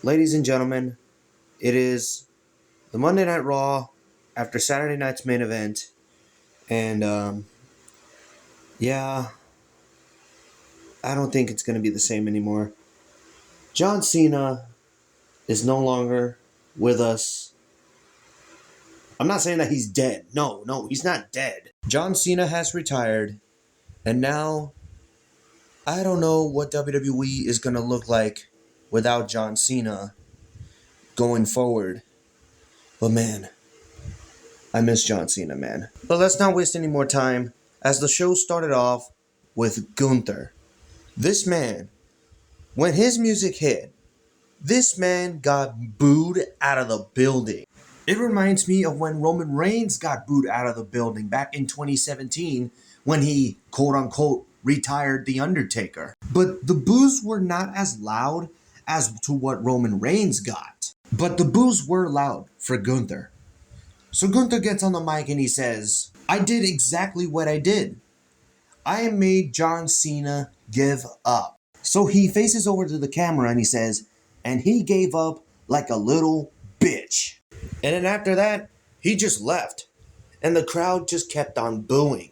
Ladies and gentlemen, it is the Monday Night Raw after Saturday night's main event, and yeah, I don't think it's going to be the same anymore. John Cena is no longer with us. I'm not saying that he's dead. No, he's not dead. John Cena has retired, and now I don't know what WWE is going to look like without John Cena going forward. But man, I miss John Cena, man. But let's not waste any more time as the show started off with Gunther. This man, when his music hit, this man got booed out of the building. It reminds me of when Roman Reigns got booed out of the building back in 2017 when he, quote unquote, retired The Undertaker. But the boos were not as loud as to what Roman Reigns got. But the boos were loud for Gunther. So Gunther gets on the mic and he says, I did exactly what I did. I made John Cena give up. So he faces over to the camera and he says, and he gave up like a little bitch. And then after that, he just left. And the crowd just kept on booing.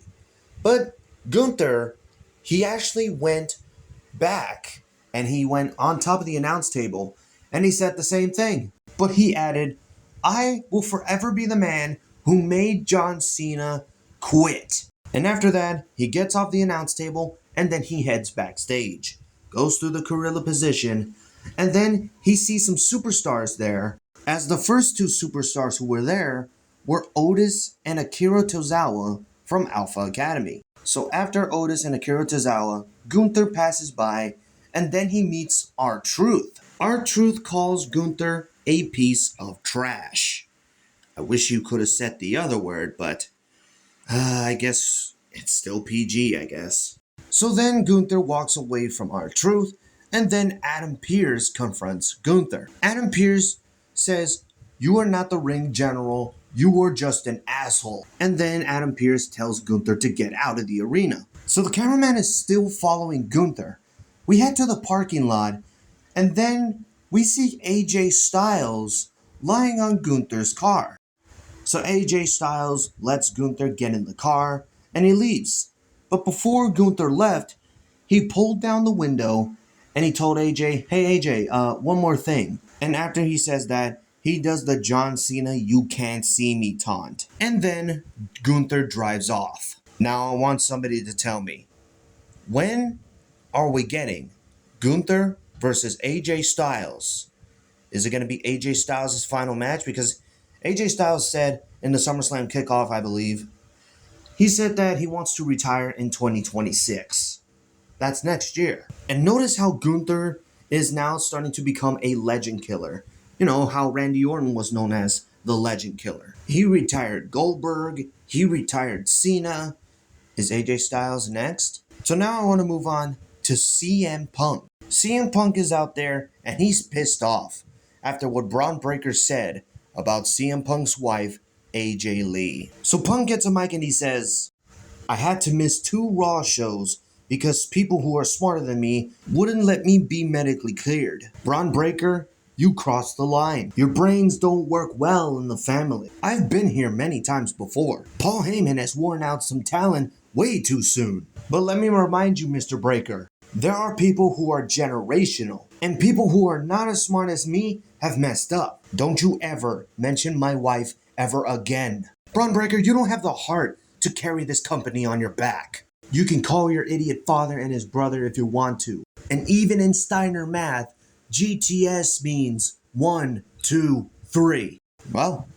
But Gunther, he actually went back and he went on top of the announce table and he said the same thing. But he added, I will forever be the man who made John Cena quit. And after that, he gets off the announce table and then he heads backstage, goes through the gorilla position, and then he sees some superstars there, as the first two superstars who were there were Otis and Akira Tozawa from Alpha Academy. So after Otis and Akira Tozawa, Gunther passes by and then he meets R-Truth. R-Truth calls Gunther a piece of trash. I wish you could have said the other word, but I guess it's still PG, I guess. So then Gunther walks away from R-Truth, and then Adam Pearce confronts Gunther. Adam Pearce says, you are not the ring general, you are just an asshole. And then Adam Pearce tells Gunther to get out of the arena. So the cameraman is still following Gunther. We head to the parking lot, and then we see AJ Styles lying on Gunther's car. So AJ Styles lets Gunther get in the car and he leaves. But before Gunther left, he pulled down the window and he told AJ, hey AJ, one more thing. And after he says that, he does the John Cena you can't see me taunt. And then Gunther drives off. Now I want somebody to tell me, when are we getting Gunther versus AJ Styles? Is it going to be AJ Styles' final match? Because AJ Styles said in the SummerSlam kickoff, I believe, he said that he wants to retire in 2026. That's next year. And notice how Gunther is now starting to become a legend killer. You know, how Randy Orton was known as the legend killer. He retired Goldberg. He retired Cena. Is AJ Styles next? So now I want to move on to CM Punk. CM Punk is out there and he's pissed off after what Bron Breakker said about CM Punk's wife, AJ Lee. So Punk gets a mic and he says, I had to miss 2 Raw shows because people who are smarter than me wouldn't let me be medically cleared. Bron Breakker, you crossed the line. Your brains don't work well in the family. I've been here many times before. Paul Heyman has worn out some talent way too soon. But let me remind you, Mr. Breakker, there are people who are generational, and people who are not as smart as me have messed up. Don't you ever mention my wife ever again. Bron Breakker, you don't have the heart to carry this company on your back. You can call your idiot father and his brother if you want to. And even in Steiner math, GTS means 1, 2, 3. Well,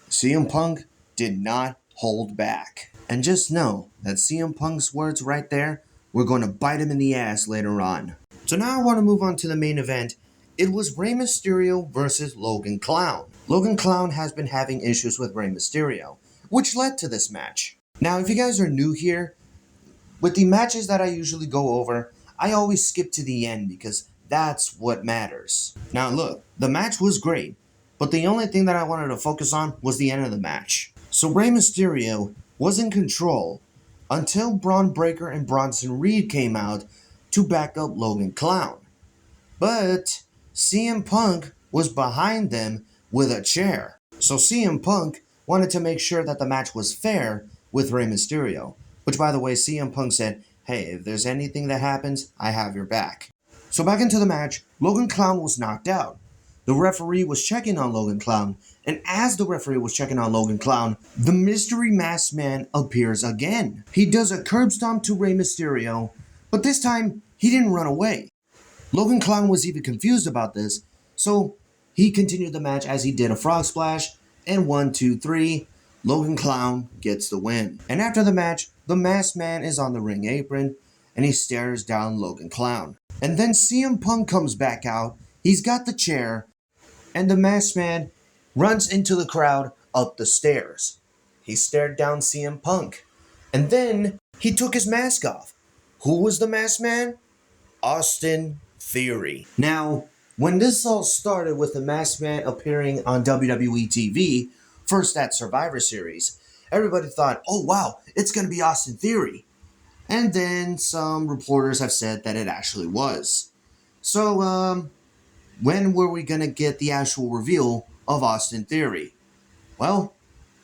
CM Punk did not hold back. And just know that CM Punk's words right there, we're going to bite him in the ass later on. So now I want to move on to the main event. It was Rey Mysterio versus Logan Clown. Logan Clown has been having issues with Rey Mysterio, which led to this match. Now, if you guys are new here, with the matches that I usually go over, I always skip to the end because that's what matters. Now look, the match was great, but the only thing that I wanted to focus on was the end of the match. So Rey Mysterio was in control until Bron Breakker and Bronson Reed came out to back up Logan Clown. But CM Punk was behind them with a chair. So CM Punk wanted to make sure that the match was fair with Rey Mysterio. Which, by the way, CM Punk said, hey, if there's anything that happens, I have your back. So back into the match, Logan Clown was knocked out. The referee was checking on Logan Clown, and as the referee was checking on Logan Clown, the Mystery Masked Man appears again. He does a curb stomp to Rey Mysterio, but this time, he didn't run away. Logan Clown was even confused about this, so he continued the match as he did a frog splash, and 1, 2, 3, Logan Clown gets the win. And after the match, the Masked Man is on the ring apron, and he stares down Logan Clown. And then CM Punk comes back out, he's got the chair, and the Masked Man runs into the crowd up the stairs. He stared down CM Punk, and then he took his mask off. Who was the Masked Man? Austin Theory. Now, when this all started with the Masked Man appearing on WWE TV, first at Survivor Series, everybody thought, oh wow, it's going to be Austin Theory. And then some reporters have said that it actually was. So, when were we going to get the actual reveal of Austin Theory? Well,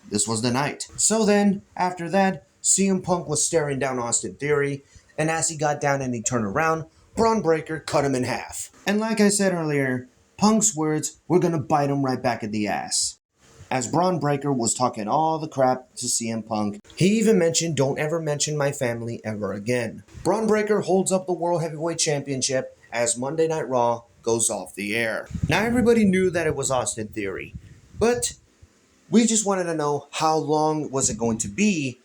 this was the night. So then, after that, CM Punk was staring down Austin Theory, and as he got down and he turned around, Bron Breakker cut him in half. And like I said earlier, Punk's words were going to bite him right back in the ass. As Bron Breakker was talking all the crap to CM Punk, he even mentioned, don't ever mention my family ever again. Bron Breakker holds up the World Heavyweight Championship as Monday Night Raw goes off the air. Now everybody knew that it was Austin Theory, but we just wanted to know how long was it going to be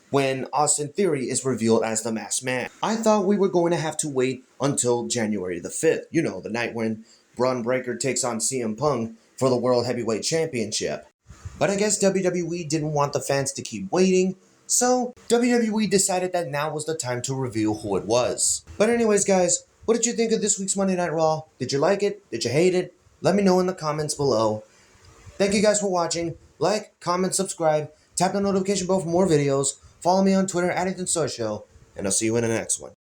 when Austin Theory is revealed as the Masked Man. I thought we were going to have to wait until January the 5th, you know, the night when Bron Breakker takes on CM Punk for the World Heavyweight Championship. But I guess WWE didn't want the fans to keep waiting, so WWE decided that now was the time to reveal who it was. But anyways guys, what did you think of this week's Monday Night Raw? Did you like it? Did you hate it? Let me know in the comments below. Thank you guys for watching. Like, comment, subscribe, tap the notification bell for more videos. Follow me on Twitter at @EthanSocio, and I'll see you in the next one.